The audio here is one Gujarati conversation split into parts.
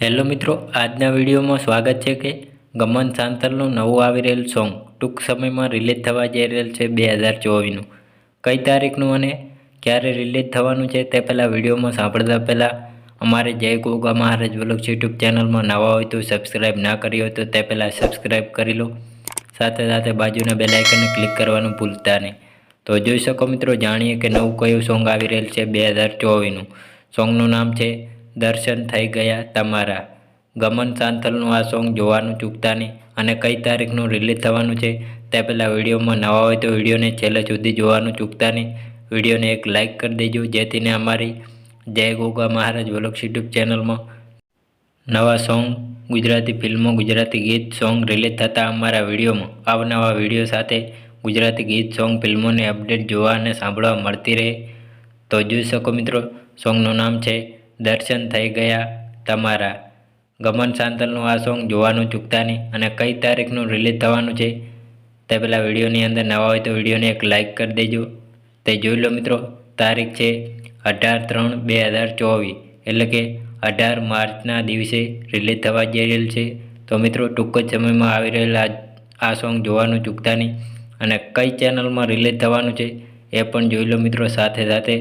હેલો મિત્રો, આજના વિડીયોમાં સ્વાગત છે કે ગમન સાંતલનું નવું આવી રહેલ સોંગ ટૂંક સમયમાં રિલીઝ થવા જઈ રહેલ છે 2024નું. કઈ તારીખનું અને ક્યારે રિલીઝ થવાનું છે તે પહેલાં વિડીયોમાં સાંભળતા પહેલાં અમારે જય ગોગા મહારાજ વ્લોગ્સ યુટ્યુબ ચેનલમાં નવા હોય તો સબસ્ક્રાઈબ ના કરી હોય તો તે પહેલાં સબસ્ક્રાઈબ કરી લો. સાથે સાથે બાજુના બેલ આઇકનને ક્લિક કરવાનું ભૂલતા નહીં. તો જોઈ શકો મિત્રો, જાણીએ કે નવું કયું સોંગ આવી રહેલ છે 2024નું. સોંગનું નામ છે દર્શન થઈ ગયા તમારા. ગમન સાંતલનું આ સોંગ જોવાનું ચૂકતા નહીં અને કઈ તારીખનું રિલીઝ થવાનું છે તે પહેલાં વિડીયોમાં નવા હોય તો વિડીયોને છેલ્લે સુધી જોવાનું ચૂકતા નહીં. વિડીયોને એક લાઇક કરી દેજો, જેથીને અમારી જય ગોગા મહારાજ વ્લોગ્સ યુટ્યુબ ચેનલમાં નવા સોંગ, ગુજરાતી ફિલ્મો, ગુજરાતી ગીત, સોંગ રિલીઝ થતાં અમારા વિડીયોમાં અવનવા વિડીયો સાથે ગુજરાતી ગીત, સોંગ, ફિલ્મોની અપડેટ જોવા અને સાંભળવા મળતી રહે. તો જોઈ શકો મિત્રો, સોંગનું નામ છે દર્શન થઈ ગયા તમારા. ગમન સાંતલનું આ સોંગ જોવાનું ચૂકતા નહીં અને કઈ તારીખનું રિલીઝ થવાનું છે તે પહેલાં વિડીયોની અંદર નવા હોય તો વિડીયોને એક લાઇક કરી દેજો. તે જોઈ લો મિત્રો, તારીખ છે 18/3/2024 એટલે કે 18 માર્ચના દિવસે રિલીઝ થવા જઈ રહેલ છે. તો મિત્રો, ટૂંક જ સમયમાં આવી રહેલા આ સોંગ જોવાનું ચૂકતા નહીં અને કઈ ચેનલમાં રિલીઝ થવાનું છે એ પણ જોઈ લો મિત્રો. સાથે સાથે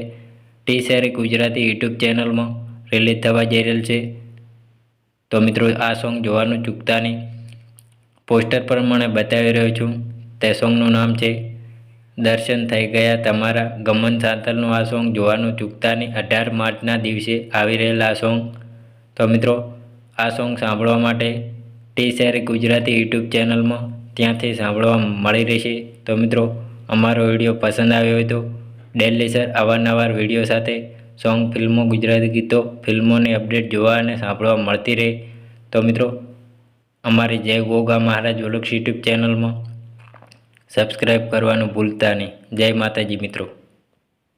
ટી સેરી ગુજરાતી યુટ્યુબ ચેનલમાં રિલીઝ થવા જઈ રહેલ છે. તો મિત્રો, આ સોંગ જોવાનું ચૂકતા નહીં. પોસ્ટર પર મને બતાવી રહ્યો છું, તે સોંગનું નામ છે દર્શન થઈ ગયા તમારા. ગમન સાંતલનું આ સોંગ જોવાનું ચૂકતા નહીં. 18 માર્ચના દિવસે આવી રહેલા આ સોંગ. તો મિત્રો, આ સોંગ સાંભળવા માટે ટી સેરી ગુજરાતી યુટ્યુબ ચેનલમાં ત્યાંથી સાંભળવા મળી રહેશે. તો મિત્રો, અમારો વિડીયો પસંદ આવ્યો હોય તો ડેલી સર અવારનવાર વિડીયો સાથે સોંગ, ફિલ્મો, ગુજરાતી ગીતો, ફિલ્મોની અપડેટ જોવા અને સાંભળવા મળતી રહે. તો મિત્રો, અમારી જય ગોગા મહારાજ વ્લોગ્સ યુટ્યુબ ચેનલમાં સબસ્ક્રાઈબ કરવાનું ભૂલતા નહીં. જય માતાજી મિત્રો.